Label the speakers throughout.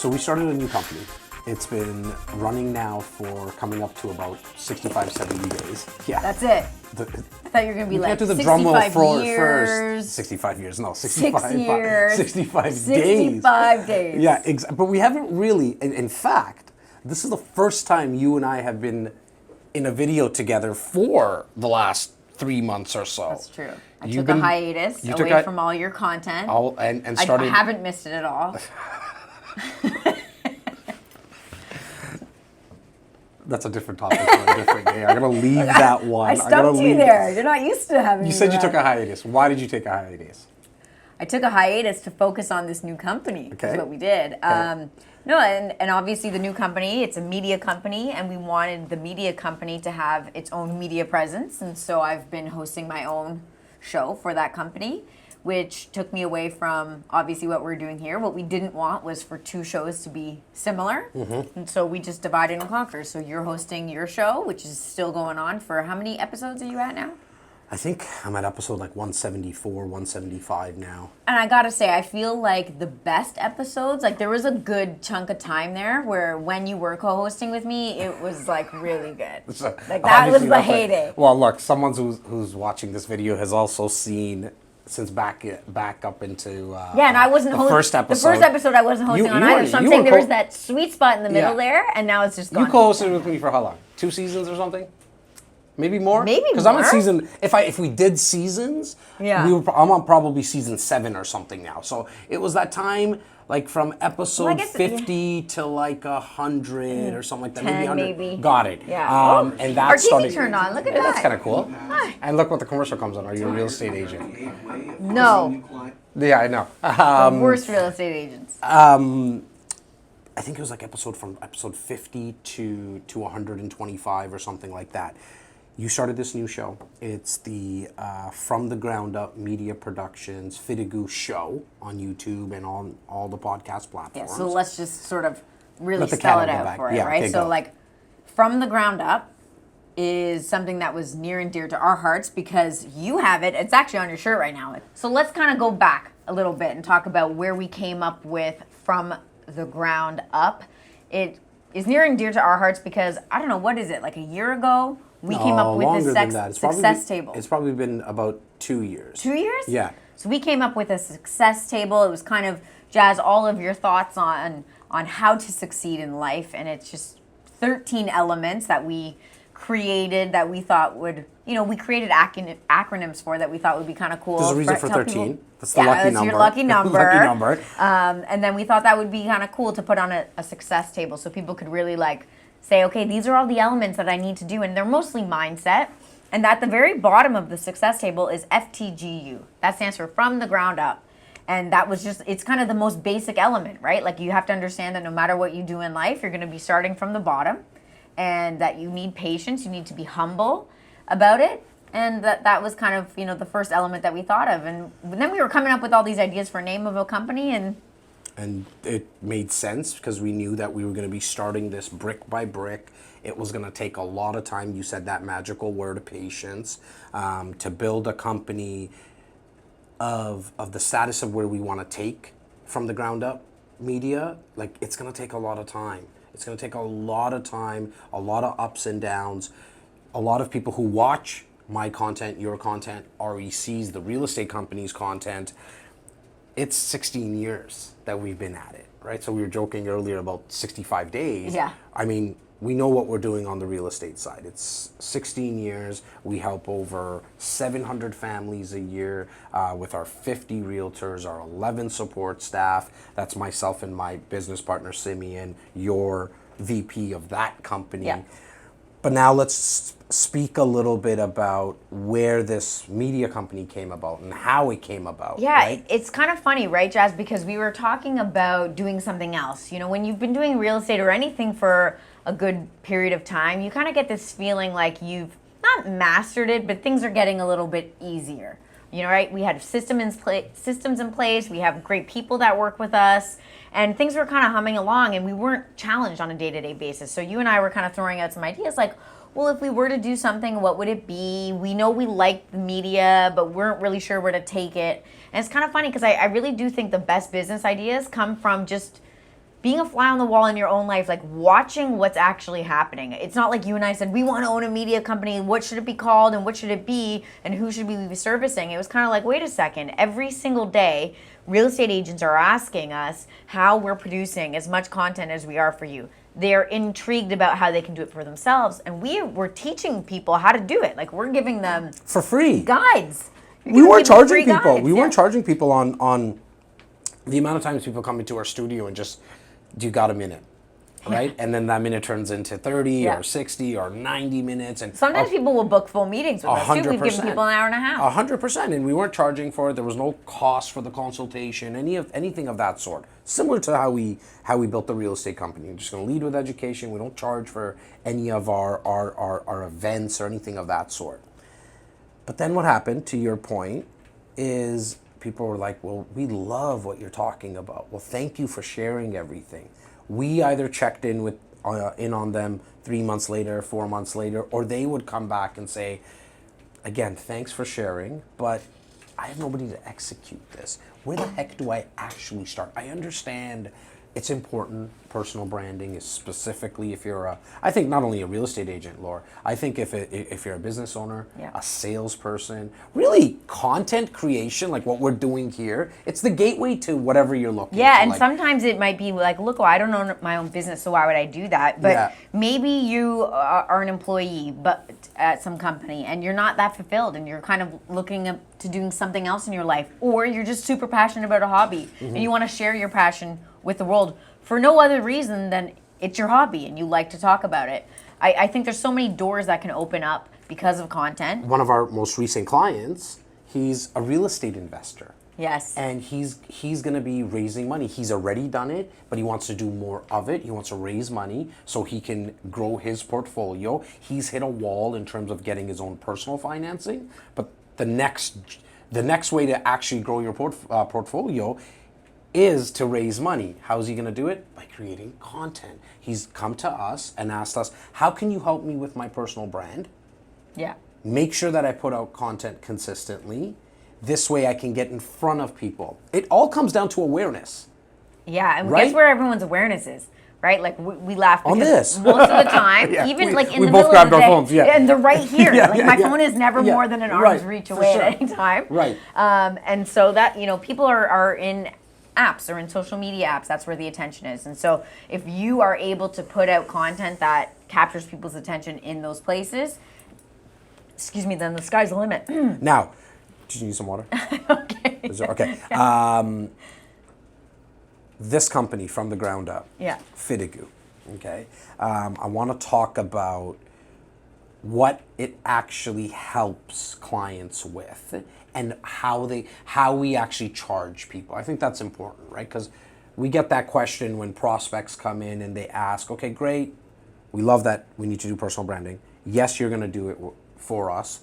Speaker 1: So we started a new company. It's been running now for coming up to about 65, 70 days. Yeah.
Speaker 2: That's it. I thought you were going to be like
Speaker 1: do the drum roll
Speaker 2: years.
Speaker 1: First. 65 years. No, 65.
Speaker 2: 6 years.
Speaker 1: 65 days.
Speaker 2: 65 days.
Speaker 1: Yeah, but we haven't really, in fact, this is the first time you and I have been in a video together for the last 3 months or so.
Speaker 2: That's true. I took a hiatus away from all your content.
Speaker 1: And started.
Speaker 2: I haven't missed it at all.
Speaker 1: That's a different topic for a different day. I'm going to leave that one.
Speaker 2: I stumped you there. You're not used to having
Speaker 1: You said you took a hiatus. Why did you take a hiatus?
Speaker 2: I took a hiatus to focus on this new company. Okay. Is what we did.
Speaker 1: Okay.
Speaker 2: No, and obviously the new company, it's a media company, and we wanted the media company to have its own media presence. And so I've been hosting my own show for that company, which took me away from obviously what we're doing here. What we didn't want was for two shows to be similar. Mm-hmm. And so we just divided and conquered. So you're hosting your show, which is still going on for how many episodes are you at now?
Speaker 1: I think I'm at episode like 174, 175 now.
Speaker 2: And I gotta say, I feel like the best episodes, like there was a good chunk of time there where when you were co-hosting with me, it was like really good.
Speaker 1: So,
Speaker 2: like that was the heyday.
Speaker 1: Well, look, someone who's watching this video has also seen since back up into
Speaker 2: and I wasn't
Speaker 1: the first episode.
Speaker 2: The first episode I wasn't hosting on either. So I'm saying there was that sweet spot in the middle there, and now it's just gone.
Speaker 1: You co-hosted with me for how long? 2 seasons or something? Maybe more?
Speaker 2: Maybe more.
Speaker 1: Because I'm in season. If we did seasons, I'm on probably season 7 or something now. So it was that time, like from episode 50 to like 100 or something like that.
Speaker 2: 10
Speaker 1: maybe. Got it.
Speaker 2: Yeah.
Speaker 1: And that
Speaker 2: our
Speaker 1: started.
Speaker 2: TV turned on. Look at
Speaker 1: that.
Speaker 2: that.
Speaker 1: That's kind of cool. Hi. And look what the commercial comes on. Are you a real estate agent?
Speaker 2: No.
Speaker 1: Yeah, I know.
Speaker 2: The worst real estate agents.
Speaker 1: I think it was like episode 50 to 125 or something like that. You started this new show. It's the From the Ground Up Media Productions FTGU show on YouTube and on all the podcast platforms.
Speaker 2: Yeah, so let's just sort of really spell it out for it, right? So like From the Ground Up is something that was near and dear to our hearts because you have it. It's actually on your shirt right now. So let's kind of go back a little bit and talk about where we came up with From the Ground Up. It is near and dear to our hearts because, I don't know, what is it, like a year ago? We came up with the success table.
Speaker 1: It's probably been about 2 years.
Speaker 2: 2 years?
Speaker 1: Yeah.
Speaker 2: So we came up with a success table. It was kind of, Jas, all of your thoughts on how to succeed in life. And it's just 13 elements that we created that we thought would, we created acronyms for that we thought would be kind of cool.
Speaker 1: There's a reason for 13. That's the lucky number.
Speaker 2: Your lucky number.
Speaker 1: Lucky number.
Speaker 2: And then we thought that would be kind of cool to put on a success table so people could really say, okay, these are all the elements that I need to do. And they're mostly mindset. And at the very bottom of the success table is FTGU. That stands for From the Ground Up. And that was it's kind of the most basic element, right? Like you have to understand that no matter what you do in life, you're going to be starting from the bottom. And that you need patience. You need to be humble about it. And that was kind of, the first element that we thought of. And then we were coming up with all these ideas for name of a company
Speaker 1: and it made sense because we knew that we were going to be starting this brick by brick. It was going to take a lot of time. You said that magical word, patience, to build a company of the status of where we want to take From the Ground Up media. Like, it's going to take a lot of time. It's going to take a lot of time, a lot of ups and downs. A lot of people who watch my content, your content, REC's, the real estate company's content, it's 16 years that we've been at it, right? So we were joking earlier about 65 days.
Speaker 2: Yeah.
Speaker 1: I mean, we know what we're doing on the real estate side. It's 16 years. We help over 700 families a year with our 50 realtors, our 11 support staff. That's myself and my business partner, Simeon, your VP of that company.
Speaker 2: Yeah.
Speaker 1: But now let's speak a little bit about where this media company came about and how it came about.
Speaker 2: Yeah,
Speaker 1: right?
Speaker 2: It's kind of funny, right, Jas? Because we were talking about doing something else. When you've been doing real estate or anything for a good period of time, you kind of get this feeling like you've not mastered it, but things are getting a little bit easier. Right? We had systems in place. We have great people that work with us. And things were kind of humming along, and we weren't challenged on a day-to-day basis. So you and I were kind of throwing out some ideas like, well, if we were to do something, what would it be? We know we like the media, but weren't really sure where to take it. And it's kind of funny because I really do think the best business ideas come from just being a fly on the wall in your own life, like watching what's actually happening. It's not like you and I said, we want to own a media company. What should it be called and what should it be and who should we be servicing? It was kind of like, wait a second. Every single day, real estate agents are asking us how we're producing as much content as we are for you. They're intrigued about how they can do it for themselves. And we're teaching people how to do it. Like, we're giving them
Speaker 1: for free
Speaker 2: guides.
Speaker 1: We weren't charging
Speaker 2: free
Speaker 1: people.
Speaker 2: guides,
Speaker 1: We
Speaker 2: yeah.
Speaker 1: weren't charging people on the amount of times people come into our studio and just, do you got a minute? Right? And then that minute turns into 30
Speaker 2: Yeah.
Speaker 1: or 60 or 90 minutes. And
Speaker 2: Sometimes people will book full meetings with us too. We've given people an hour and a half.
Speaker 1: 100%. And we weren't charging for it. There was no cost for the consultation, anything of that sort. Similar to how we built the real estate company. We're just going to lead with education. We don't charge for any of our events or anything of that sort. But then what happened, to your point, is people were like, well, we love what you're talking about. Well, thank you for sharing everything. We either checked in on them 3 months later, 4 months later, or they would come back and say, again, thanks for sharing, but I have nobody to execute this. Where the heck do I actually start? I understand it's important. Personal branding is specifically if you're I think not only a real estate agent, Laura, I think if you're a business owner,
Speaker 2: Yeah.
Speaker 1: a salesperson, really content creation, like what we're doing here, it's the gateway to whatever you're looking for.
Speaker 2: Yeah, and
Speaker 1: like,
Speaker 2: sometimes it might be like, look, well, I don't own my own business, so why would I do that? But
Speaker 1: Yeah.
Speaker 2: maybe you are an employee but at some company and you're not that fulfilled and you're kind of looking up to doing something else in your life, or you're just super passionate about a hobby and you want to share your passion with the world for no other reason than it's your hobby and you like to talk about it. I think there's so many doors that can open up because of content.
Speaker 1: one of our most recent clients, he's a real estate investor.
Speaker 2: Yes.
Speaker 1: And he's going to be raising money. He's already done it, but he wants to do more of it. He wants to raise money so he can grow his portfolio. He's hit a wall in terms of getting his own personal financing, but the next way to actually grow your portfolio is to raise money. How is he going to do it? By creating content. He's come to us and asked us, how can you help me with my personal brand?
Speaker 2: Yeah.
Speaker 1: Make sure that I put out content consistently. This way I can get in front of people. It all comes down to awareness.
Speaker 2: Yeah, and
Speaker 1: Right?
Speaker 2: guess where everyone's awareness is, right? Like we laugh because
Speaker 1: On this.
Speaker 2: most of the time,
Speaker 1: Yeah,
Speaker 2: even
Speaker 1: we-
Speaker 2: like in
Speaker 1: we
Speaker 2: the
Speaker 1: both
Speaker 2: middle of
Speaker 1: grabbed
Speaker 2: the
Speaker 1: our
Speaker 2: day,
Speaker 1: phones, yeah.
Speaker 2: and they're right here.
Speaker 1: Yeah,
Speaker 2: like
Speaker 1: yeah,
Speaker 2: my
Speaker 1: yeah.
Speaker 2: phone is never
Speaker 1: Yeah,
Speaker 2: more than an
Speaker 1: right,
Speaker 2: arm's reach
Speaker 1: for
Speaker 2: away
Speaker 1: sure.
Speaker 2: at any time.
Speaker 1: Right.
Speaker 2: And so that, people are in apps or in social media apps. That's where the attention is. And so if you are able to put out content that captures people's attention in those places, then the sky's the limit.
Speaker 1: Now, did you need some water?
Speaker 2: Okay.
Speaker 1: Okay. This company from the ground up,
Speaker 2: Yeah.
Speaker 1: FTGU, okay? I want to talk about what it actually helps clients with and how we actually charge people. I think that's important, right? Because we get that question when prospects come in and they ask, okay, great, we love that we need to do personal branding. Yes, you're going to do it for us.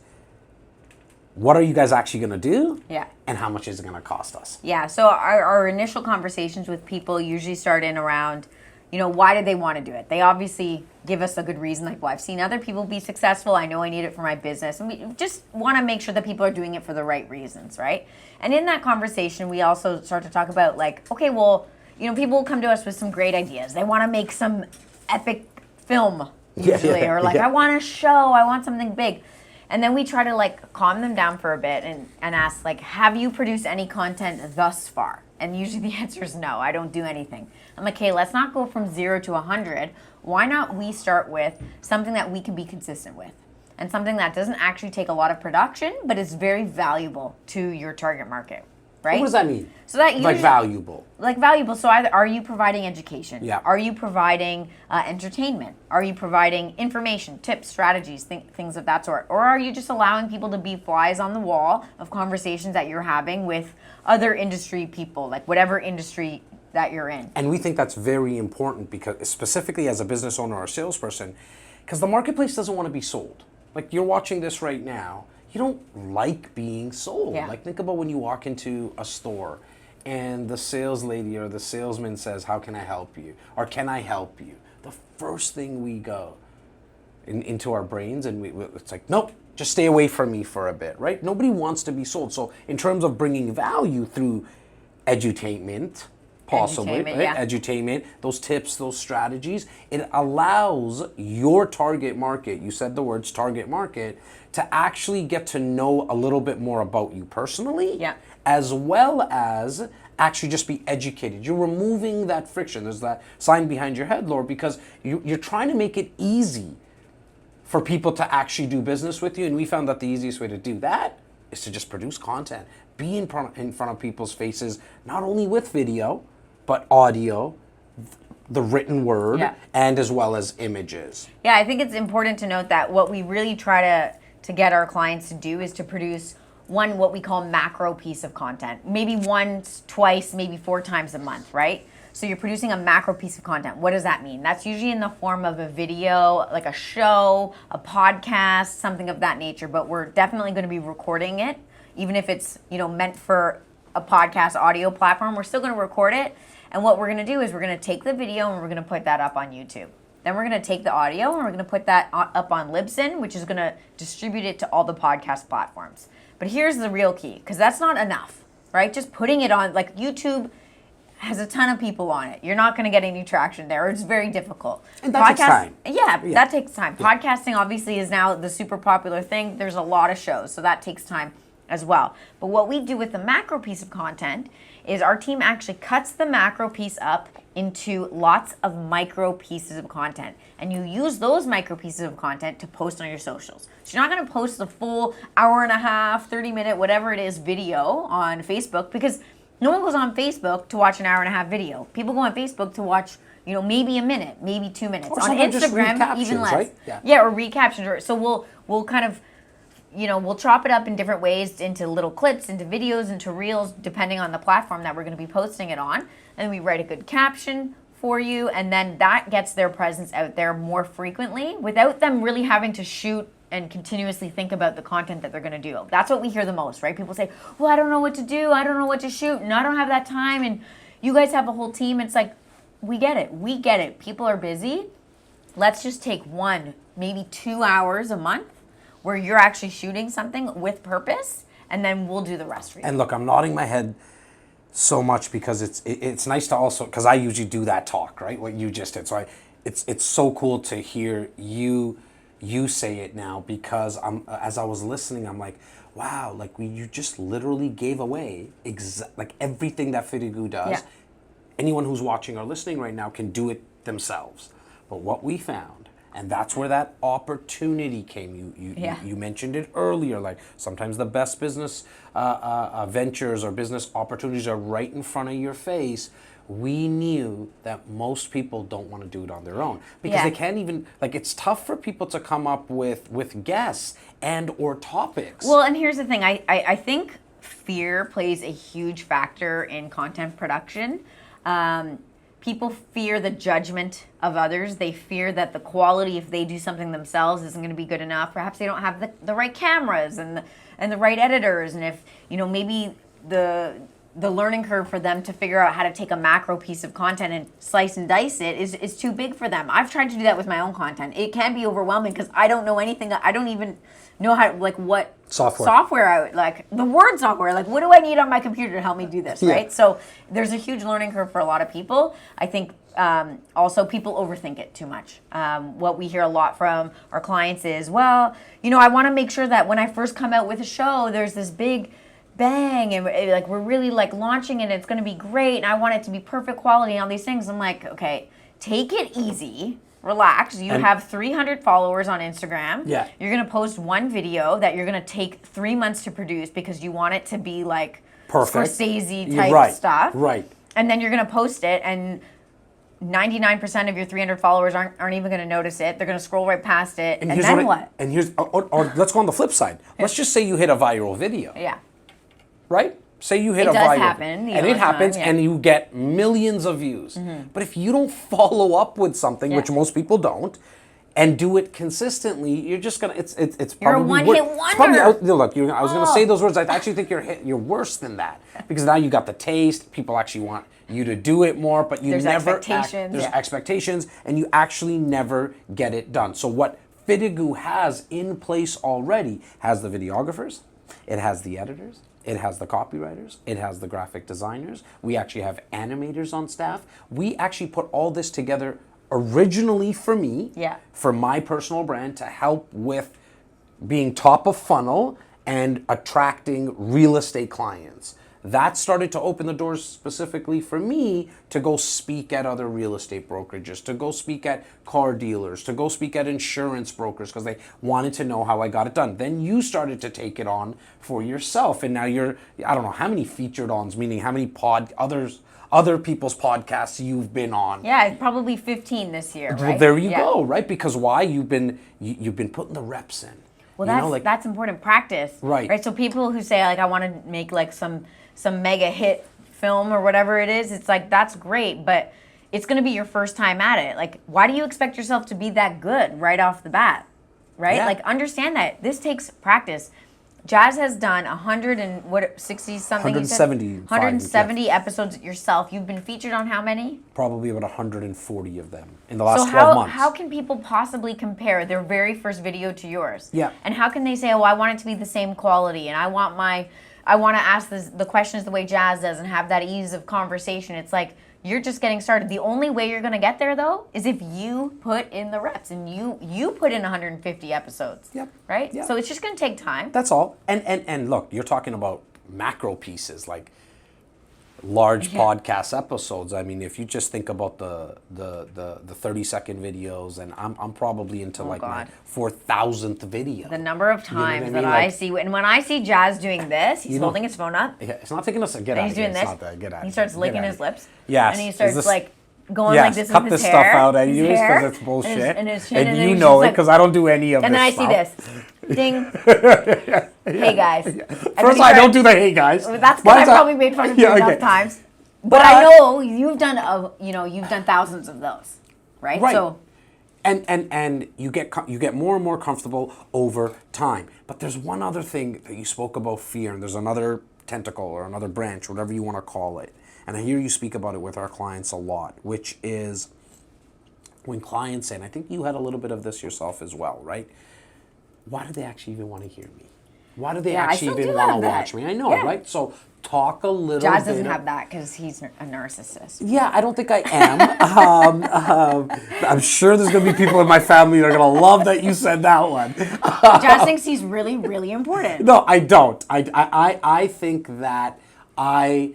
Speaker 1: What are you guys actually going to do?
Speaker 2: Yeah.
Speaker 1: And how much is it going to cost us?
Speaker 2: Yeah, so our initial conversations with people usually start in around, why did they want to do it? They obviously give us a good reason, like, well, I've seen other people be successful. I know I need it for my business. And we just want to make sure that people are doing it for the right reasons, right? And in that conversation, we also start to talk about, like, okay, well, people will come to us with some great ideas. They want to make some epic film, usually, or like, I want a show, I want something big. And then we try to calm them down for a bit and ask, have you produced any content thus far? And usually the answer is no, I don't do anything. I'm like, hey, let's not go from 0 to 100. Why not we start with something that we can be consistent with? And something that doesn't actually take a lot of production, but is very valuable to your target market, right?
Speaker 1: What does that mean?
Speaker 2: So that usually,
Speaker 1: valuable.
Speaker 2: Valuable. So either are you providing education?
Speaker 1: Yeah.
Speaker 2: Are you providing entertainment? Are you providing information, tips, strategies, things of that sort? Or are you just allowing people to be flies on the wall of conversations that you're having with other industry people, like whatever industry that you're in?
Speaker 1: And we think that's very important because specifically as a business owner or a salesperson, because the marketplace doesn't want to be sold. Like you're watching this right now, you don't like being sold.
Speaker 2: Yeah.
Speaker 1: Like think about when you walk into a store and the sales lady or the salesman says, how can I help you? Or can I help you? The first thing we go into our brains and it's like, nope, just stay away from me for a bit, right? Nobody wants to be sold. So in terms of bringing value through edutainment, possibly,
Speaker 2: Edutainment,
Speaker 1: right?
Speaker 2: yeah.
Speaker 1: Edutainment, those tips, those strategies. It allows your target market, you said the words target market, to actually get to know a little bit more about you personally,
Speaker 2: Yeah.
Speaker 1: as well as actually just be educated. You're removing that friction. There's that sign behind your head, Laura, because you're trying to make it easy for people to actually do business with you. And we found that the easiest way to do that is to just produce content, be in front of people's faces, not only with video, but audio, the written word,
Speaker 2: Yeah.
Speaker 1: and as well as images.
Speaker 2: Yeah, I think it's important to note that what we really try to get our clients to do is to produce one, what we call macro piece of content. Maybe once, twice, maybe 4 times a month, right? So you're producing a macro piece of content. What does that mean? That's usually in the form of a video, like a show, a podcast, something of that nature. But we're definitely going to be recording it, even if it's, meant for a podcast audio platform. We're still going to record it. And what we're going to do is we're going to take the video and we're going to put that up on YouTube. Then we're going to take the audio and we're going to put that up on Libsyn, which is going to distribute it to all the podcast platforms. But here's the real key, because that's not enough, right? Just putting it on, like YouTube has a ton of people on it. You're not going to get any traction there. It's very difficult.
Speaker 1: And that takes time.
Speaker 2: Yeah, that takes time. Yeah. Podcasting obviously is now the super popular thing. There's a lot of shows, so that takes time as well. But what we do with the macro piece of content is our team actually cuts the macro piece up into lots of micro pieces of content. And you use those micro pieces of content to post on your socials. So you're not going to post the full hour and a half, 30-minute, whatever it is, video on Facebook, because no one goes on Facebook to watch an hour and a half video. People go on Facebook to watch, maybe a minute, maybe 2 minutes.
Speaker 1: Or
Speaker 2: On Instagram, even less.
Speaker 1: Right?
Speaker 2: Yeah, or read captions. So we'll kind of, we'll chop it up in different ways into little clips, into videos, into reels, depending on the platform that we're going to be posting it on. And we write a good caption for you, and then that gets their presence out there more frequently without them really having to shoot and continuously think about the content that they're going to do. That's what we hear the most, right? People say, well, I don't know what to do. I don't know what to shoot, and I don't have that time. And you guys have a whole team. It's like, we get it. We get it. People are busy. Let's just take 1, maybe 2 hours a month where you're actually shooting something with purpose, and then we'll do the rest for you.
Speaker 1: And look, I'm nodding my head so much because it's nice to also, because I usually do that talk, right? What you just did. So it's so cool to hear you say it now, because as I was listening, I'm like, wow, like you just literally gave away like everything that FTGU does.
Speaker 2: Yeah.
Speaker 1: Anyone who's watching or listening right now can do it themselves. But what we found, and that's where that opportunity came. You mentioned it earlier. Like sometimes the best business ventures or business opportunities are right in front of your face. We knew that most people don't want to do it on their own because they can't even, like, it's tough for people to come up with guests and or topics.
Speaker 2: Well, and here's the thing. I think fear plays a huge factor in content production. People fear the judgment of others. They fear that the quality, if they do something themselves, isn't going to be good enough. Perhaps they don't have the right cameras and the right editors. And if, maybe the learning curve for them to figure out how to take a macro piece of content and slice and dice it is too big for them. I've tried to do that with my own content. It can be overwhelming because I don't know anything. I don't even know how, like, what software the word software, like, what do I need on my computer to help me do this, right? So there's a huge learning curve for a lot of people. I think also people overthink it too much. What we hear a lot from our clients is, well, I want to make sure that when I first come out with a show, there's this big bang, and like we're really like launching it, and it's going to be great, and I want it to be perfect quality and all these things. I'm like, okay, take it easy. Relax. You have 300 followers on Instagram.
Speaker 1: Yeah.
Speaker 2: You're going to post one video that you're going to take 3 months to produce because you want it to be like
Speaker 1: perfect
Speaker 2: Scorsese type stuff.
Speaker 1: Right.
Speaker 2: And then you're going to post it, and 99% of your 300 followers aren't even going to notice it. They're going to scroll right past it. And then what?
Speaker 1: And here's, or let's go on the flip side. Let's just say you hit a viral video.
Speaker 2: Yeah.
Speaker 1: Right? Say you hit a viral.
Speaker 2: It does happen.
Speaker 1: And it happens, and you get millions of views. Mm-hmm. But if you don't follow up with something, which most people don't, and do it consistently, you're just gonna. It's probably
Speaker 2: you're a one-hit wonder.
Speaker 1: I was gonna say those words. I actually think you're worse than that, because now you got the taste. People actually want you to do it more, but you
Speaker 2: there's
Speaker 1: never.
Speaker 2: Expectations.
Speaker 1: There's expectations, and you actually never get it done. So what FTGU has in place already has the videographers, it has the editors, It has the copywriters. It has the graphic designers. We actually have animators on staff. We actually put all this together originally for me, for my personal brand, to help with being top of funnel and attracting real estate clients. That started to open the doors specifically for me to go speak at other real estate brokerages, to go speak at car dealers, to go speak at insurance brokers, because they wanted to know how I got it done. Then you started to take it on for yourself, and now you're, I don't know how many featured ons, meaning how many other people's podcasts you've been on.
Speaker 2: Yeah, probably 15 this year, right?
Speaker 1: Well, there you go, right? Because why? You've been putting the reps in.
Speaker 2: Well, that's important practice, right? So people who say like I want to make like some mega hit film or whatever it is, it's like that's great, but it's going to be your first time at it. Like, why do you expect yourself to be that good right off the bat, right?
Speaker 1: Yeah.
Speaker 2: Like, understand that this takes practice. Jas has done 160 something. 170 episodes yourself. You've been featured on how many?
Speaker 1: Probably about 140 of them in the last 12 months.
Speaker 2: So how can people possibly compare their very first video to yours?
Speaker 1: Yeah.
Speaker 2: And how can they say, oh, I want it to be the same quality, and I want to ask the questions the way Jas does and have that ease of conversation? It's like, you're just getting started. The only way you're going to get there, though, is if you put in the reps and you put in 150 episodes.
Speaker 1: Yep.
Speaker 2: Right?
Speaker 1: Yep.
Speaker 2: So it's just going to take time.
Speaker 1: That's all. And look, you're talking about macro pieces, like large podcast episodes. I mean, if you just think about the 30-second videos, and I'm probably into my 4,000th video.
Speaker 2: The number of times
Speaker 1: you know
Speaker 2: that I see, and when I see Jas doing this, he's holding his phone up.
Speaker 1: Yeah, it's not taking us a get out.
Speaker 2: He's doing this. He starts licking his lips.
Speaker 1: Yes.
Speaker 2: And he starts like going like this
Speaker 1: cut
Speaker 2: with his
Speaker 1: this
Speaker 2: hair.
Speaker 1: Stuff out anyways because it's bullshit.
Speaker 2: And his chin,
Speaker 1: and you know it
Speaker 2: like,
Speaker 1: because I don't do any of
Speaker 2: and
Speaker 1: this.
Speaker 2: And then I see this. Ding. Hey guys.
Speaker 1: First, I don't do the hey guys.
Speaker 2: That's because I probably made fun of you enough times. But I know you've done thousands of those, right?
Speaker 1: Right.
Speaker 2: So,
Speaker 1: and you get more and more comfortable over time. But there's one other thing that you spoke about, fear, and there's another tentacle or another branch, whatever you want to call it. And I hear you speak about it with our clients a lot, which is when clients say, and I think you had a little bit of this yourself as well, right? Why do they actually even want to hear me? Why do they actually even want to watch me? I know, right? So talk a little bit.
Speaker 2: Jas doesn't have that because he's a narcissist.
Speaker 1: Yeah, I don't think I am. I'm sure there's going to be people in my family that are going to love that you said that one.
Speaker 2: Jas thinks he's really, really important.
Speaker 1: No, I don't. I think that I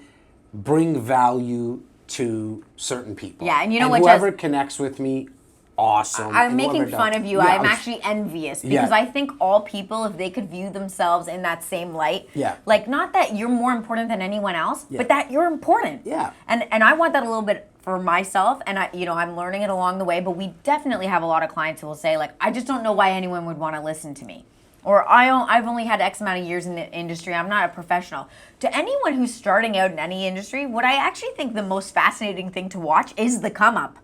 Speaker 1: bring value to certain people.
Speaker 2: Yeah, and you know what,
Speaker 1: whoever connects with me, awesome.
Speaker 2: I'm making fun of you. I'm actually envious because I think all people, if they could view themselves in that same light, like not that you're more important than anyone else, but that you're important.
Speaker 1: Yeah.
Speaker 2: And I want that a little bit for myself, and I'm learning it along the way. But we definitely have a lot of clients who will say, like, I just don't know why anyone would want to listen to me. Or I've only had X amount of years in the industry. I'm not a professional. To anyone who's starting out in any industry, what I actually think the most fascinating thing to watch is the come up.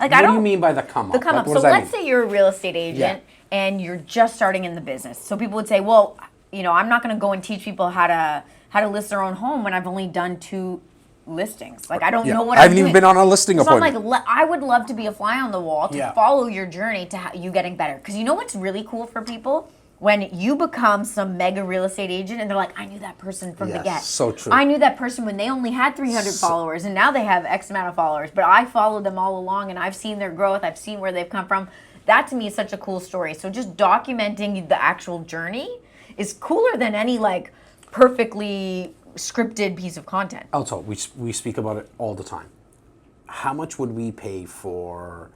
Speaker 2: Like,
Speaker 1: what do you mean by the come up?
Speaker 2: The come up. So let's say you're a real estate agent and you're just starting in the business. So people would say, well, I'm not going to go and teach people how to list their own home when I've only done 2 listings. Like, I don't know what I'm doing.
Speaker 1: I haven't even been on a listing appointment.
Speaker 2: So I'm like, I would love to be a fly on the wall to follow your journey to you getting better. Because you know what's really cool for people? When you become some mega real estate agent and they're like, I knew that person from the get.
Speaker 1: So true.
Speaker 2: I knew that person when they only had 300 followers and now they have X amount of followers. But I followed them all along and I've seen their growth. I've seen where they've come from. That to me is such a cool story. So just documenting the actual journey is cooler than any like perfectly scripted piece of content.
Speaker 1: Also, we speak about it all the time. How much would we pay for,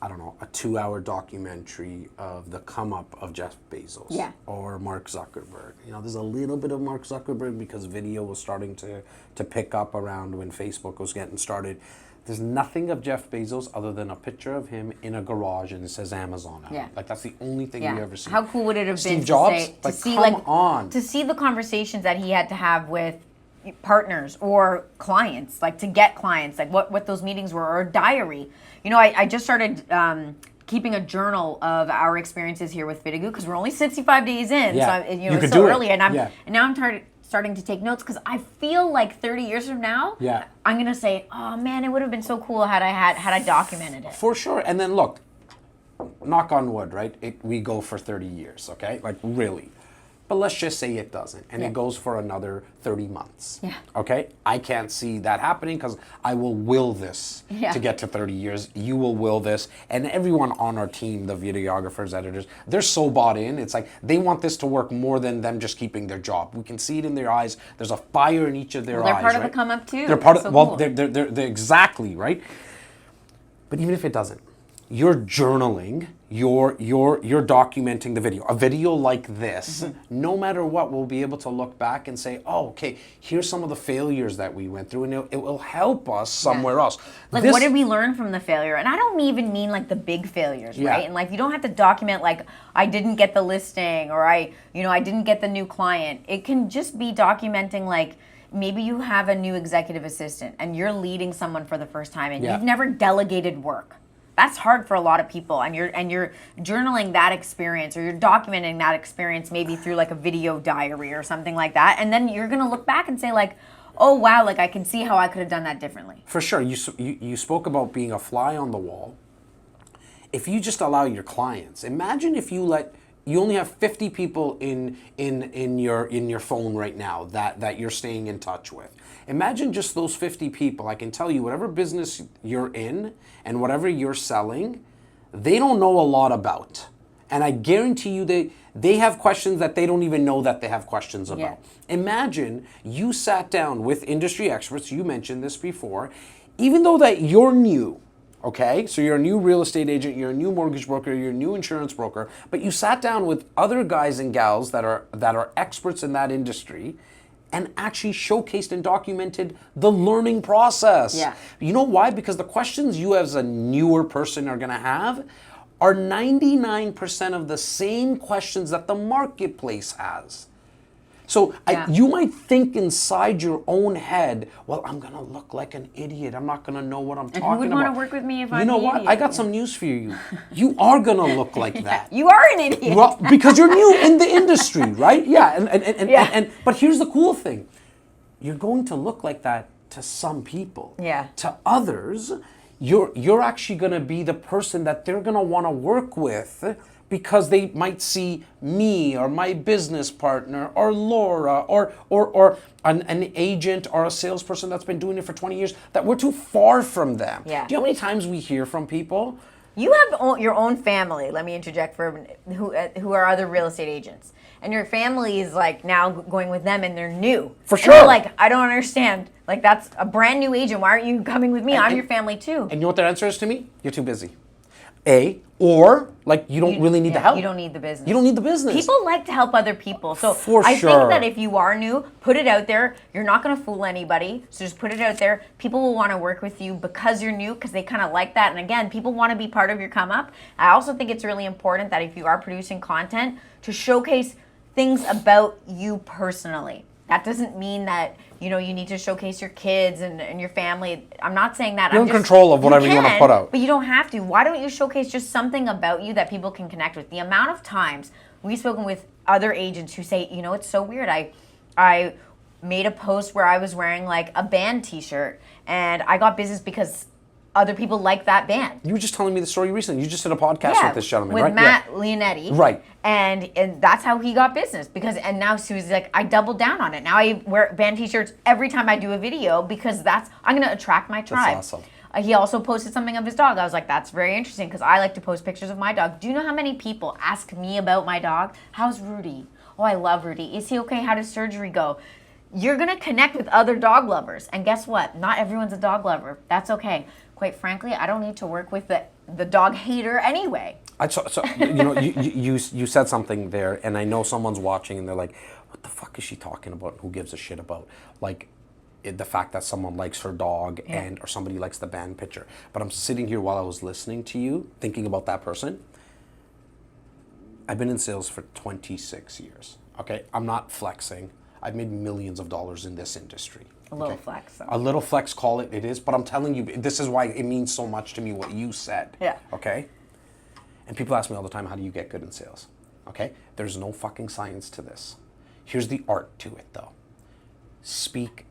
Speaker 1: I don't know, a 2-hour documentary of the come up of Jeff Bezos or Mark Zuckerberg? There's a little bit of Mark Zuckerberg because video was starting to pick up around when Facebook was getting started. There's nothing of Jeff Bezos other than a picture of him in a garage and it says Amazon on it. Like, that's the only thing we ever see.
Speaker 2: How cool would it have been
Speaker 1: Steve Jobs?
Speaker 2: to see the conversations that he had to have with partners or clients, like to get clients, like what those meetings were, or a diary. I just started keeping a journal of our experiences here with FTGU because we're only 65 days in. So it's so early, and now I'm starting to take notes because I feel like 30 years from now, I'm gonna say, oh man, it would have been so cool had I documented it.
Speaker 1: For sure. And then look, knock on wood, right? We go for 30 years, okay? Like, really. But let's just say it doesn't, and
Speaker 2: Yeah.
Speaker 1: it goes for another 30 months.
Speaker 2: Yeah.
Speaker 1: Okay? I can't see that happening because I will will this
Speaker 2: Yeah.
Speaker 1: to get to 30 years. You will will this. And everyone on our team, the videographers, editors, they're so bought in. It's like they want this to work more than them just keeping their job. We can see it in their eyes. There's a fire in each of their
Speaker 2: Well, they're
Speaker 1: eyes.
Speaker 2: part of
Speaker 1: right?
Speaker 2: the come up too.
Speaker 1: They're part
Speaker 2: That's
Speaker 1: of,
Speaker 2: so
Speaker 1: well,
Speaker 2: cool.
Speaker 1: they're exactly, right? But even if it doesn't, you're journaling, you're documenting the video. A video like this, no matter what, we'll be able to look back and say, oh, okay, here's some of the failures that we went through, and it will help us somewhere else.
Speaker 2: Like, what did we learn from the failure? And I don't even mean like the big failures,
Speaker 1: Yeah.
Speaker 2: right? And like, you don't have to document like, I didn't get the listing, or I didn't get the new client. It can just be documenting like, maybe you have a new executive assistant and you're leading someone for the first time and
Speaker 1: Yeah.
Speaker 2: you've never delegated work. That's hard for a lot of people, and you're journaling that experience, or you're documenting that experience maybe through like a video diary or something like that, and then you're gonna look back and say like, oh wow, like I can see how I could have done that differently.
Speaker 1: For sure. You spoke about being a fly on the wall. If you just allow your clients, imagine if you only have 50 people in your phone right now that you're staying in touch with. Imagine just those 50 people. I can tell you, whatever business you're in and whatever you're selling, they don't know a lot about. And I guarantee you they have questions that they don't even know that they have questions about.
Speaker 2: Yeah.
Speaker 1: Imagine you sat down with industry experts, you mentioned this before, even though that you're new, okay? So you're a new real estate agent, you're a new mortgage broker, you're a new insurance broker, but you sat down with other guys and gals that are experts in that industry and actually showcased and documented the learning process.
Speaker 2: Yeah.
Speaker 1: You know why? Because the questions you as a newer person are gonna have are 99% of the same questions that the marketplace has. So
Speaker 2: Yeah.
Speaker 1: you might think inside your own head, well, I'm gonna look like an idiot. I'm not gonna know what I'm talking about.
Speaker 2: Who would want to work with me if I'm
Speaker 1: You know
Speaker 2: the
Speaker 1: what?
Speaker 2: idiot?
Speaker 1: I got some news for you. You are gonna look like that.
Speaker 2: You are an idiot.
Speaker 1: Well, because you're new in the industry, right? Yeah, and but here's the cool thing. You're going to look like that to some people.
Speaker 2: Yeah.
Speaker 1: To others, you're actually gonna be the person that they're gonna wanna work with because they might see me or my business partner or Laura or an agent or a salesperson that's been doing it for 20 years, that we're too far from them.
Speaker 2: Yeah.
Speaker 1: Do you know how many times we hear from people?
Speaker 2: You have your own family. Let me interject for who are other real estate agents, and your family is like now going with them, and they're new.
Speaker 1: For
Speaker 2: And
Speaker 1: sure.
Speaker 2: they're like, I don't understand. Like, that's a brand new agent. Why aren't you coming with me? I'm your family too.
Speaker 1: And you know what their answer is to me? You're too busy. Or like you don't really need the help.
Speaker 2: You don't need the business.
Speaker 1: You don't need the business.
Speaker 2: People like to help other people. So
Speaker 1: For
Speaker 2: I
Speaker 1: sure.
Speaker 2: think that if you are new, put it out there. You're not going to fool anybody. So just put it out there. People will want to work with you because you're new, because they kind of like that. And again, people want to be part of your come up. I also think it's really important that if you are producing content, to showcase things about you personally. That doesn't mean that you need to showcase your kids and your family. I'm not saying that.
Speaker 1: You're
Speaker 2: I'm
Speaker 1: in
Speaker 2: just,
Speaker 1: control of whatever you want to
Speaker 2: can,
Speaker 1: put out.
Speaker 2: But you don't have to. Why don't you showcase just something about you that people can connect with? The amount of times we've spoken with other agents who say, it's so weird. I made a post where I was wearing like a band t-shirt and I got business because other people like that band.
Speaker 1: You were just telling me the story recently. You just did a podcast with this gentleman,
Speaker 2: with
Speaker 1: right?
Speaker 2: Matt Leonetti.
Speaker 1: Right.
Speaker 2: And that's how he got business and now Susie's like, I doubled down on it. Now I wear band t-shirts every time I do a video because I'm going to attract my tribe.
Speaker 1: That's awesome.
Speaker 2: He also posted something of his dog. I was like, that's very interesting because I like to post pictures of my dog. Do you know how many people ask me about my dog? How's Rudy? Oh, I love Rudy. Is he okay? How does surgery go? You're going to connect with other dog lovers. And guess what? Not everyone's a dog lover. That's okay. Quite frankly, I don't need to work with the dog hater anyway.
Speaker 1: You said something there, and I know someone's watching, and they're like, "What the fuck is she talking about? Who gives a shit about like the fact that someone likes her dog or somebody likes the band picture?" But I'm sitting here while I was listening to you, thinking about that person. I've been in sales for 26 years. Okay, I'm not flexing. I've made millions of dollars in this industry.
Speaker 2: A little flex.
Speaker 1: A little flex, call it is, but I'm telling you, this is why it means so much to me what you said.
Speaker 2: Yeah.
Speaker 1: Okay? And people ask me all the time, how do you get good in sales? Okay? There's no fucking science to this. Here's the art to it, though. Speak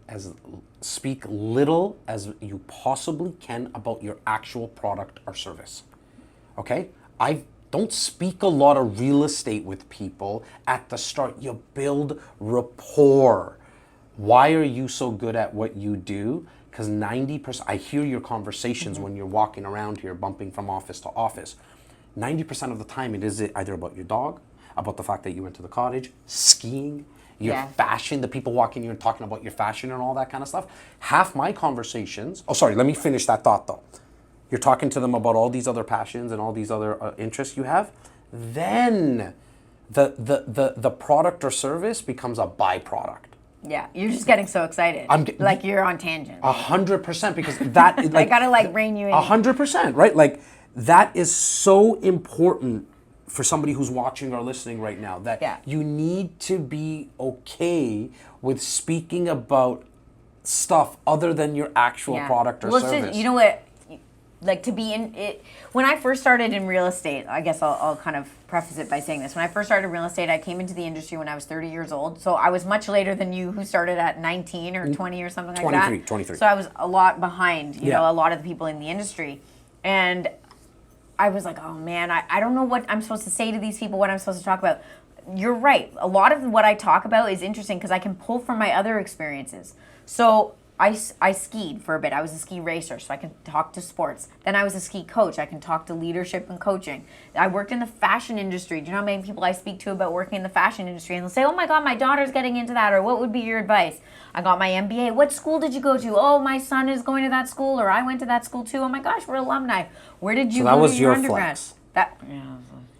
Speaker 1: little as you possibly can about your actual product or service. Okay? Don't speak a lot of real estate with people at the start. You build rapport. Why are you so good at what you do? Because 90%, I hear your conversations when you're walking around here, bumping from office to office. 90% of the time, it is either about your dog, about the fact that you went to the cottage, skiing, your fashion, the people walking here and talking about your fashion and all that kind of stuff. Half my conversations, let me finish that thought though. You're talking to them about all these other passions and all these other interests you have. Then the product or service becomes a byproduct.
Speaker 2: Yeah, you're just getting so excited. Like you're on tangent.
Speaker 1: 100%, because that like
Speaker 2: I gotta like rein you in.
Speaker 1: 100%, right? Like that is so important for somebody who's watching or listening right now, that you need to be okay with speaking about stuff other than your actual product or service.
Speaker 2: Just, you know what? Like to be in it. When I first started in real estate, I guess I'll kind of preface it by saying this. When I first started in real estate, I came into the industry when I was 30 years old. So I was much later than you, who started at 19 or 20 or something like that.
Speaker 1: 23.
Speaker 2: So I was a lot behind, you know, a lot of the people in the industry. And I was like, oh man, I don't know what I'm supposed to say to these people, what I'm supposed to talk about. You're right. A lot of what I talk about is interesting because I can pull from my other experiences. So I skied for a bit. I was a ski racer, so I can talk to sports. Then I was a ski coach. I can talk to leadership and coaching. I worked in the fashion industry. Do you know how many people I speak to about working in the fashion industry? And they'll say, oh my God, my daughter's getting into that, or what would be your advice? I got my MBA. What school did you go to? Oh, my son is going to that school, or I went to that school too. Oh my gosh, we're alumni. Where did you go to your undergrad?
Speaker 1: Flex.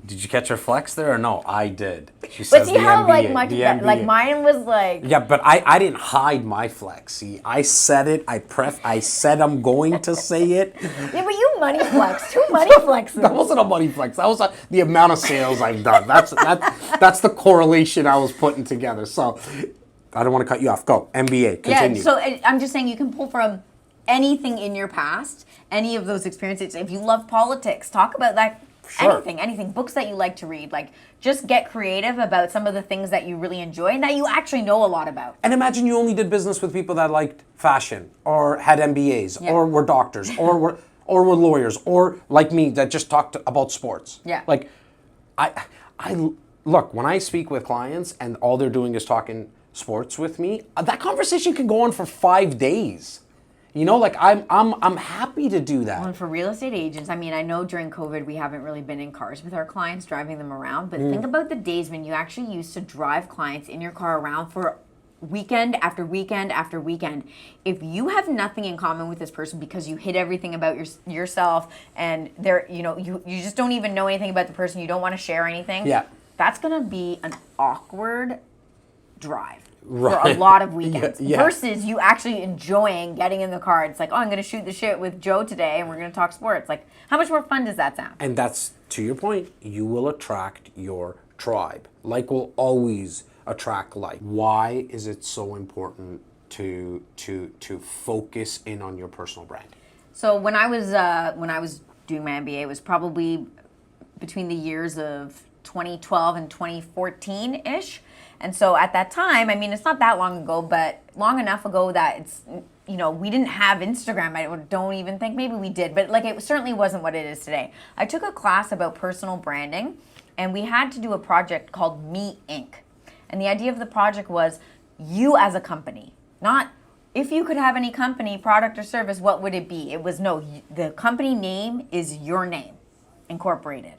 Speaker 1: Did you catch her flex there or no? I did. She
Speaker 2: says but see how MBA, like mine was like.
Speaker 1: Yeah, but I didn't hide my flex. See, I said it. I said I'm going to say it.
Speaker 2: Yeah, but you money flex. Two money flexes.
Speaker 1: That wasn't a money flex. That was the amount of sales I've done. That's the correlation I was putting together. So I don't want to cut you off. Go MBA. Continue.
Speaker 2: Yeah. So I'm just saying you can pull from anything in your past, any of those experiences. If you love politics, talk about that. Sure. Anything, books that you like to read, like just get creative about some of the things that you really enjoy and that you actually know a lot about.
Speaker 1: And imagine you only did business with people that liked fashion or had MBAs or were doctors or were lawyers or like me that just talked about sports.
Speaker 2: Yeah.
Speaker 1: Like I look, when I speak with clients and all they're doing is talking sports with me, that conversation can go on for 5 days. You know, like I'm happy to do that.
Speaker 2: Well, and for real estate agents, I mean, I know during COVID we haven't really been in cars with our clients, driving them around. But think about the days when you actually used to drive clients in your car around for weekend after weekend after weekend. If you have nothing in common with this person because you hid everything about yourself and you just don't even know anything about the person, you don't want to share anything.
Speaker 1: Yeah,
Speaker 2: that's gonna be an awkward drive. For a lot of weekends versus you actually enjoying getting in the car. It's like, oh, I'm going to shoot the shit with Joe today and we're going to talk sports. Like, how much more fun does that sound?
Speaker 1: And that's, to your point, you will attract your tribe. Like will always attract like. Why is it so important to focus in on your personal brand?
Speaker 2: So when I was doing my MBA, it was probably between the years of 2012 and 2014-ish. And so at that time, I mean, it's not that long ago, but long enough ago that it's, we didn't have Instagram. I don't even think maybe we did, but like it certainly wasn't what it is today. I took a class about personal branding and we had to do a project called Me Inc. And the idea of the project was you as a company, not if you could have any company, product or service, what would it be? It was the company name is your name, incorporated.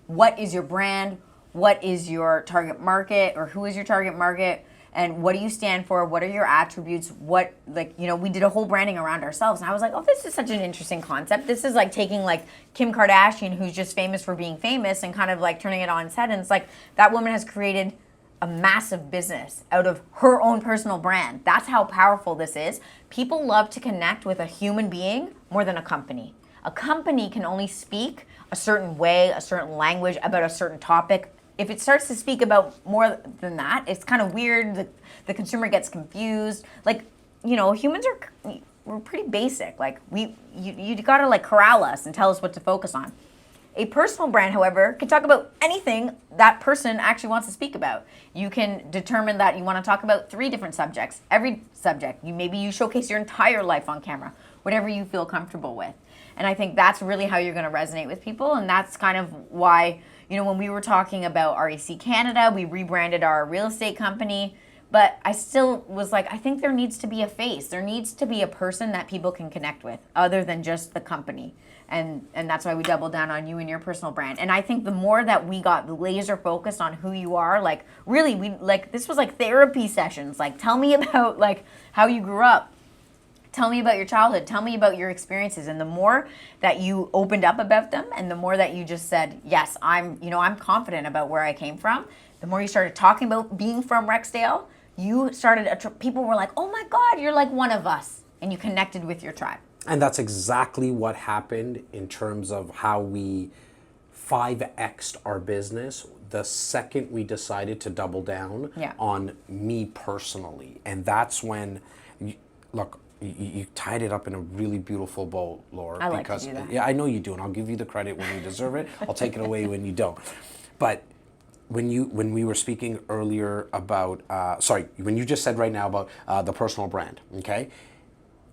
Speaker 2: What is your brand? What is your target market, or who is your target market, and what do you stand for? What are your attributes? We did a whole branding around ourselves, and I was like, oh, this is such an interesting concept. This is like taking like Kim Kardashian, who's just famous for being famous, and kind of like turning it on its head. And it's like that woman has created a massive business out of her own personal brand. That's how powerful this is. People love to connect with a human being more than a company. A company can only speak a certain way, a certain language about a certain topic. If it starts to speak about more than that, it's kind of weird. The consumer gets confused. Like, humans we're pretty basic. Like you gotta like corral us and tell us what to focus on. A personal brand, however, can talk about anything that person actually wants to speak about. You can determine that you want to talk about 3 different subjects. Every subject, maybe you showcase your entire life on camera. whatever you feel comfortable with. And I think that's really how you're going to resonate with people. And that's kind of why, you know, when we were talking about REC Canada, we rebranded our real estate company. But I still was like, I think there needs to be a face. There needs to be a person that people can connect with other than just the company. And that's why we doubled down on you and your personal brand. And I think the more that we got laser focused on who you are, like really, we like this was like therapy sessions. Like, tell me about like how you grew up. Tell me about your childhood. Tell me about your experiences. And the more that you opened up about them, and the more that you just said, yes, I'm confident about where I came from. The more you started talking about being from Rexdale, you started. People were like, "Oh my God, you're like one of us," and you connected with your tribe.
Speaker 1: And that's exactly what happened in terms of how we 5x'd our business the second we decided to double down on me personally. And that's when, you tied it up in a really beautiful bow, Laura.
Speaker 2: I like to do that.
Speaker 1: Yeah, I know you do, and I'll give you the credit when you deserve it. I'll take it away when you don't. But when we were speaking earlier about, when you just said right now about the personal brand, okay?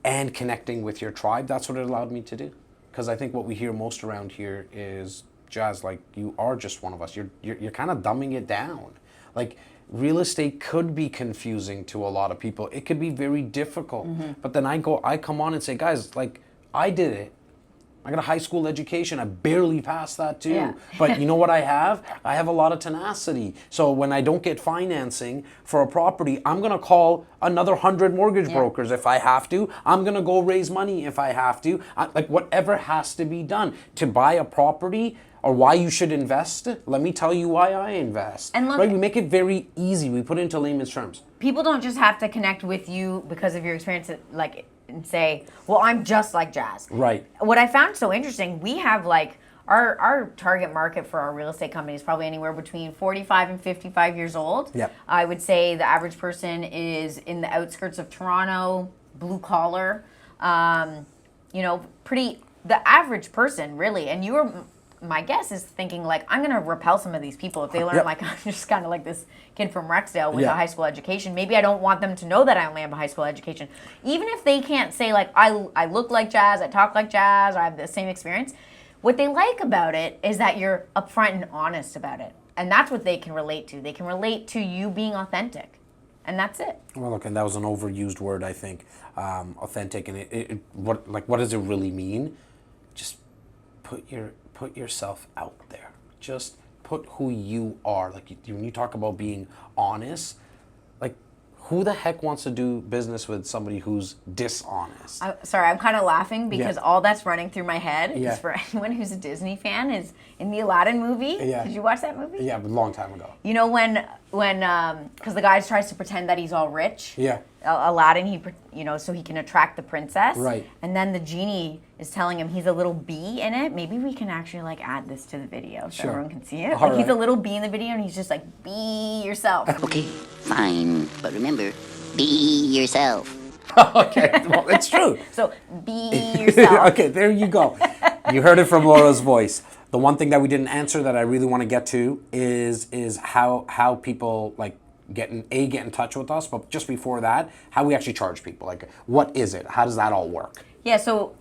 Speaker 1: And connecting with your tribe, that's what it allowed me to do. Because I think what we hear most around here is, Jas, like, you are just one of us. You're kind of dumbing it down. Like, real estate could be confusing to a lot of people. It could be very difficult. But then I come on and say, guys, like, I did it. I got a high school education. I barely passed that too.
Speaker 2: Yeah.
Speaker 1: But you know what I have? I have a lot of tenacity. So when I don't get financing for a property, I'm going to call another 100 mortgage brokers if I have to. I'm going to go raise money if I have to. Like, whatever has to be done to buy a property or why you should invest. Let me tell you why I invest.
Speaker 2: And look,
Speaker 1: right? We make it very easy. We put it into layman's terms.
Speaker 2: People don't just have to connect with you because of your experience, like, and say, well, I'm just like Jas.
Speaker 1: Right.
Speaker 2: What I found so interesting, we have like our target market for our real estate company is probably anywhere between 45 and 55 years old.
Speaker 1: Yep.
Speaker 2: I would say the average person is in the outskirts of Toronto, blue collar, pretty, the average person really. And my guess is thinking like, I'm going to repel some of these people if they learn like I'm just kind of like this kid from Rexdale with a high school education. Maybe I don't want them to know that I only have a high school education. Even if they can't say like, I look like Jas, I talk like Jas, or I have the same experience. What they like about it is that you're upfront and honest about it. And that's what they can relate to. They can relate to you being authentic. And that's it.
Speaker 1: Well, look, and that was an overused word, I think, authentic. And what does it really mean? Just put yourself out there. Just put who you are. Like, when you talk about being honest, like, who the heck wants to do business with somebody who's dishonest?
Speaker 2: Sorry, I'm kind of laughing because all that's running through my head
Speaker 1: Yeah.
Speaker 2: is for anyone who's a Disney fan is in the Aladdin movie.
Speaker 1: Yeah.
Speaker 2: Did you watch that movie?
Speaker 1: Yeah, but a long time ago.
Speaker 2: You know when because the guy tries to pretend that he's all rich.
Speaker 1: Yeah.
Speaker 2: Aladdin, so he can attract the princess.
Speaker 1: Right.
Speaker 2: And then the genie is telling him he's a little bee in it. Maybe we can actually like add this to the video so everyone can see it.
Speaker 1: All
Speaker 2: Like he's a
Speaker 1: right.
Speaker 2: little bee in the video and he's just like, be yourself.
Speaker 3: Okay, fine. But remember, be yourself.
Speaker 1: Okay, well, it's true.
Speaker 2: So be yourself.
Speaker 1: Okay, there you go. You heard it from Laura's voice. The one thing that we didn't answer that I really want to get to is how people like get in touch with us, but just before that, how we actually charge people. Like, what is it? How does that all work?
Speaker 2: Yeah, so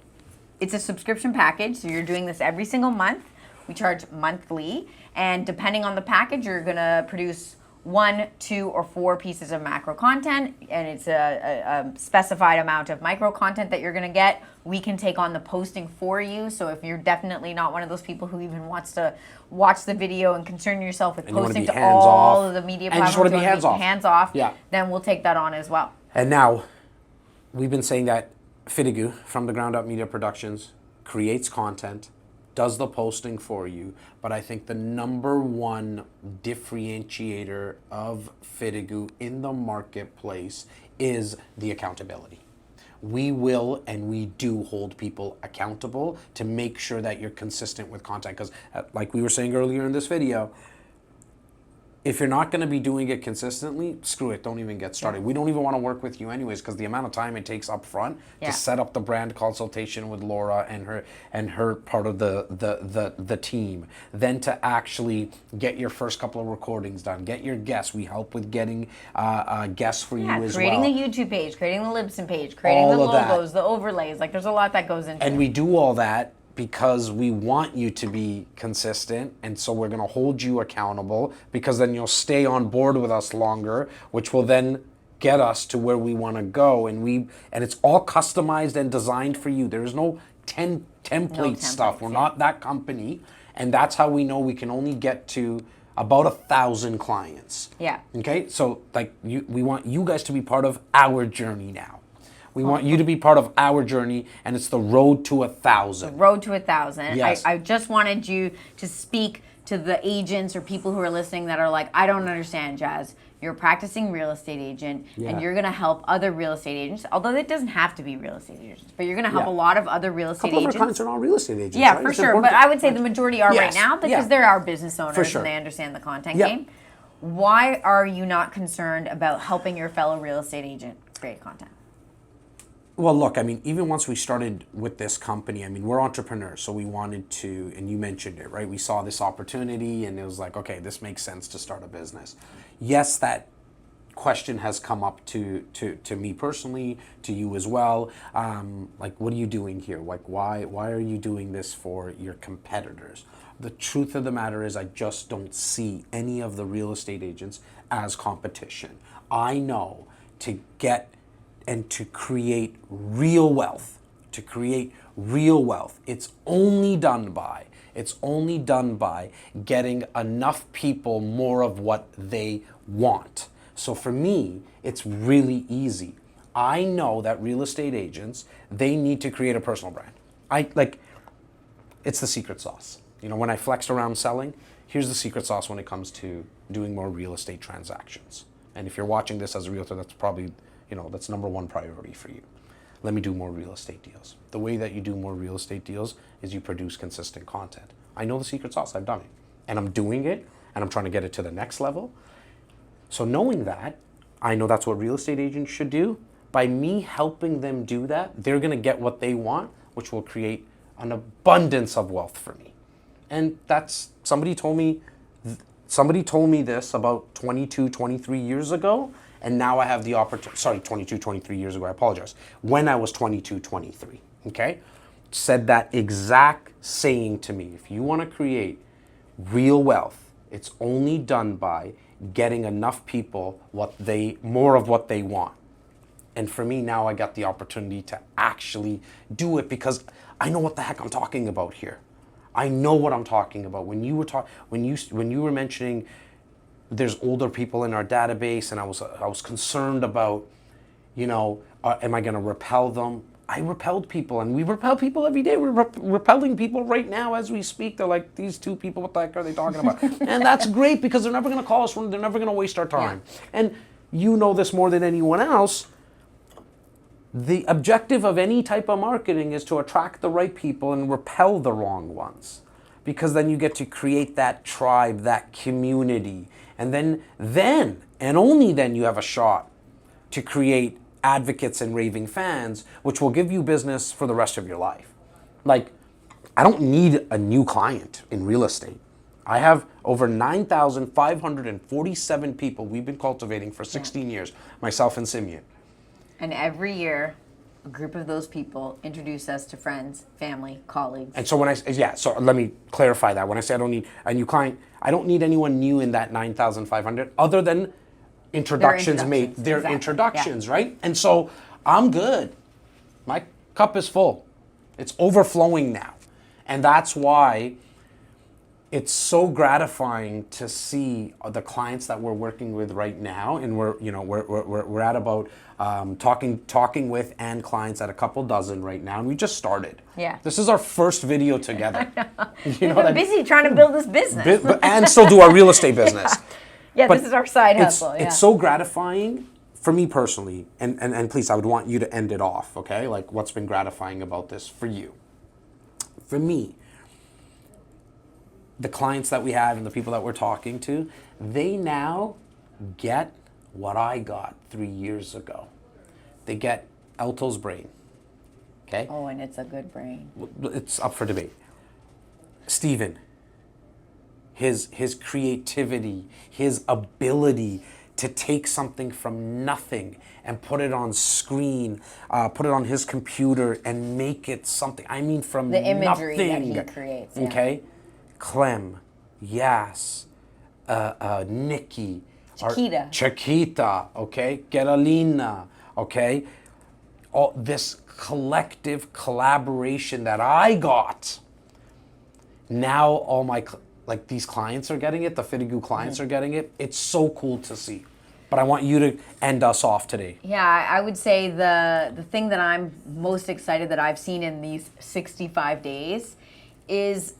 Speaker 2: it's a subscription package. So you're doing this every single month. We charge monthly, and depending on the package, you're gonna produce 1, 2, or 4 pieces of macro content, and it's a specified amount of micro content that you're gonna get. We can take on the posting for you. So if you're definitely not one of those people who even wants to watch the video and concern yourself with
Speaker 1: And you wanna
Speaker 2: posting
Speaker 1: be
Speaker 2: to
Speaker 1: hands
Speaker 2: all
Speaker 1: off,
Speaker 2: of the media
Speaker 1: and you just wanna be
Speaker 2: platforms,
Speaker 1: hands off. Yeah.
Speaker 2: then we'll take that on as well.
Speaker 1: And now, we've been saying that FTGU, From the Ground Up Media Productions, creates content, does the posting for you, but I think the number one differentiator of FTGU in the marketplace is the accountability. We will and we do hold people accountable to make sure that you're consistent with content, because like we were saying earlier in this video, if you're not going to be doing it consistently, screw it. Don't even get started. We don't even want to work with you anyways because the amount of time it takes up front to set up the brand consultation with Laura and her part of the team, then to actually get your first couple of recordings done, get your guests. We help with getting guests for you as well.
Speaker 2: Creating the YouTube page, creating the Libsyn page, creating
Speaker 1: All
Speaker 2: the
Speaker 1: of that.
Speaker 2: logos, the overlays. Like, there's a lot that goes into it.
Speaker 1: And we do all that because we want you to be consistent, and so we're going to hold you accountable, because then you'll stay on board with us longer, which will then get us to where we want to go. And it's all customized and designed for you. There's no template stuff. We're not that company, and that's how we know we can only get to about 1,000 clients.
Speaker 2: Yeah.
Speaker 1: Okay, so like we want you guys to be part of our journey now. We want you to be part of our journey, and it's the road to 1,000.
Speaker 2: Road to 1,000.
Speaker 1: Yes.
Speaker 2: I just wanted you to speak to the agents or people who are listening that are like, I don't understand, Jas. You're a practicing real estate agent, and you're going to help other real estate agents, although it doesn't have to be real estate agents, but you're going to help a lot of other real estate
Speaker 1: A couple
Speaker 2: agents.
Speaker 1: of our clients are not real estate agents.
Speaker 2: Yeah,
Speaker 1: right?
Speaker 2: for
Speaker 1: It's
Speaker 2: sure.
Speaker 1: important
Speaker 2: But
Speaker 1: to-
Speaker 2: I would say the majority are right
Speaker 1: Yes.
Speaker 2: now because
Speaker 1: Yeah.
Speaker 2: there are business owners
Speaker 1: For sure.
Speaker 2: and they understand the content
Speaker 1: Yeah.
Speaker 2: game. Why are you not concerned about helping your fellow real estate agent create content?
Speaker 1: Well, look, I mean, even once we started with this company, I mean, we're entrepreneurs, so we wanted to, and you mentioned it, right? We saw this opportunity, and it was like, okay, this makes sense to start a business. Yes, that question has come up to me personally, to you as well. Like, what are you doing here? Like, why are you doing this for your competitors? The truth of the matter is I just don't see any of the real estate agents as competition. I know to get and to create real wealth, it's only done by getting enough people more of what they want. So for me, it's really easy. I know that real estate agents, they need to create a personal brand. It's the secret sauce. You know, when I flexed around selling, here's the secret sauce when it comes to doing more real estate transactions. And if you're watching this as a realtor, that's probably, that's number one priority for you. Let me do more real estate deals. The way that you do more real estate deals is you produce consistent content. I know the secret sauce, I've done it. And I'm doing it, and I'm trying to get it to the next level. So knowing that, I know that's what real estate agents should do. By me helping them do that, they're gonna get what they want, which will create an abundance of wealth for me. And that's, somebody told me this about 22, 23 years ago, and now I have the opportunity, 22, 23 years ago, I apologize. When I was 22, 23, okay? Said that exact saying to me. If you wanna create real wealth, it's only done by getting enough people more of what they want. And for me now, I got the opportunity to actually do it because I know what the heck I'm talking about here. I know what I'm talking about. When you were mentioning there's older people in our database, and I was concerned about, am I going to repel them? I repelled people, and we repel people every day. We're repelling people right now as we speak. They're like, these two people, what the heck are they talking about? And that's great because they're never going to call us. They're never going to waste our time. Yeah. And you know this more than anyone else. The objective of any type of marketing is to attract the right people and repel the wrong ones, because then you get to create that tribe, that community. And then and only then you have a shot to create advocates and raving fans, which will give you business for the rest of your life. Like, I don't need a new client in real estate. I have over 9,547 people we've been cultivating for 16 years, myself and Simeon.
Speaker 2: And every year, a group of those people introduce us to friends, family, colleagues.
Speaker 1: And so so let me clarify that. When I say I don't need a new client, I don't need anyone new in that 9,500 other than introductions, right? And so I'm good. My cup is full. It's overflowing now. And that's why it's so gratifying to see the clients that we're working with right now, and we're at about talking with and clients at a couple dozen right now, and we just started.
Speaker 2: Yeah.
Speaker 1: This is our first video together.
Speaker 2: We've been busy trying to build this business.
Speaker 1: And still do our real estate business.
Speaker 2: Yeah, this is our side hustle.
Speaker 1: It's so gratifying for me personally, and please, I would want you to end it off, okay? Like, what's been gratifying about this for you? For me, the clients that we have and the people that we're talking to, they now get what I got 3 years ago. They get Alto's brain. Okay?
Speaker 2: Oh, and it's a good brain.
Speaker 1: It's up for debate. Steven, his creativity, his ability to take something from nothing and put it on screen, put it on his computer and make it something. I mean, from
Speaker 2: The imagery
Speaker 1: nothing.
Speaker 2: that he creates. Yeah.
Speaker 1: Okay? Clem, Yas, Nikki, Chiquita, okay? Geralina, okay? All this collective collaboration that I got. Now all my, like these clients are getting it, the FTGU clients are getting it. It's so cool to see. But I want you to end us off today.
Speaker 2: Yeah, I would say the thing that I'm most excited that I've seen in these 65 days is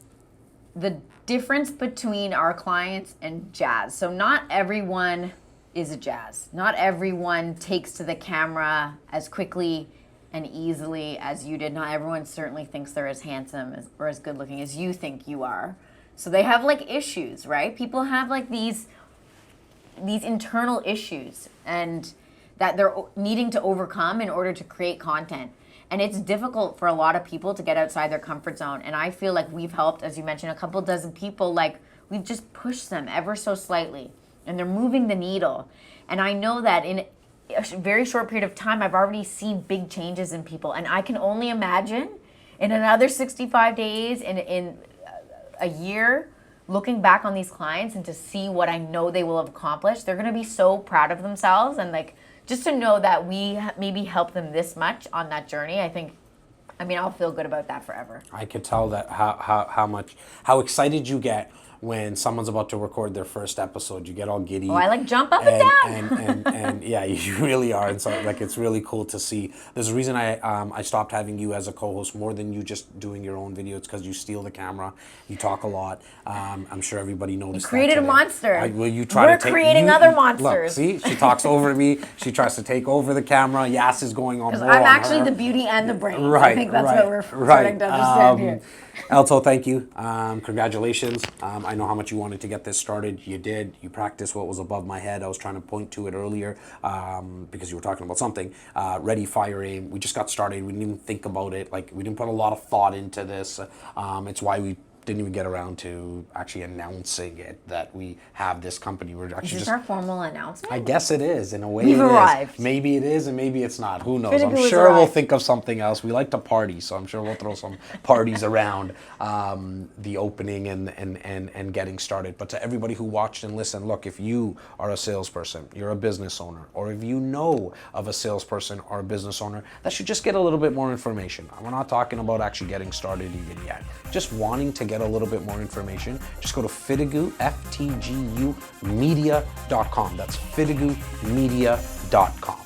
Speaker 2: the difference between our clients and Jas. So not everyone is a Jas. Not everyone takes to the camera as quickly and easily as you did. Not everyone certainly thinks they're as handsome or as good looking as you think you are. So they have like issues, right? People have like these internal issues and that they're needing to overcome in order to create content. And it's difficult for a lot of people to get outside their comfort zone. And I feel like we've helped, as you mentioned, a couple dozen people, like we've just pushed them ever so slightly and they're moving the needle. And I know that in a very short period of time, I've already seen big changes in people. And I can only imagine in another 65 days, in a year, looking back on these clients and to see what I know they will have accomplished, they're going to be so proud of themselves. And like, just to know that we maybe helped them this much on that journey, I'll feel good about that forever.
Speaker 1: I could tell that how excited you get when someone's about to record their first episode. You get all giddy.
Speaker 2: Oh, I like jump up and down.
Speaker 1: And yeah, you really are. And so like it's really cool to see. There's a reason I stopped having you as a co-host more than you just doing your own video. It's because you steal the camera. You talk a lot. I'm sure everybody noticed.
Speaker 2: You created
Speaker 1: that
Speaker 2: a monster.
Speaker 1: We're
Speaker 2: creating other monsters.
Speaker 1: Look, see, she talks over me. She tries to take over the camera. Yas is going on more.
Speaker 2: Because I'm
Speaker 1: on
Speaker 2: actually
Speaker 1: her.
Speaker 2: the beauty and the brain.
Speaker 1: Right,
Speaker 2: I think that's
Speaker 1: right,
Speaker 2: what we're
Speaker 1: right.
Speaker 2: starting to understand here.
Speaker 1: Alto, thank you. Congratulations. I know how much you wanted to get this started. You did. You practiced what was above my head. I was trying to point to it earlier because you were talking about something. Ready, fire, aim. We just got started. We didn't even think about it. Like, we didn't put a lot of thought into this. It's why we didn't even get around to actually announcing it, that we have this company. We're actually
Speaker 2: Is this our formal announcement?
Speaker 1: I guess it is. In a way,
Speaker 2: We've arrived.
Speaker 1: Maybe it is, and maybe it's not. Who knows?
Speaker 2: FTGU
Speaker 1: I'm
Speaker 2: has
Speaker 1: sure we'll
Speaker 2: arrived.
Speaker 1: think of something else. We like to party, so I'm sure we'll throw some parties around the opening and getting started. But to everybody who watched and listened, look, if you are a salesperson, you're a business owner, or if you know of a salesperson or a business owner that should just get a little bit more information. We're not talking about actually getting started even yet. Just wanting to get a little bit more information, just go to FTGU, FTGU Media.com. That's FTGU Media.com.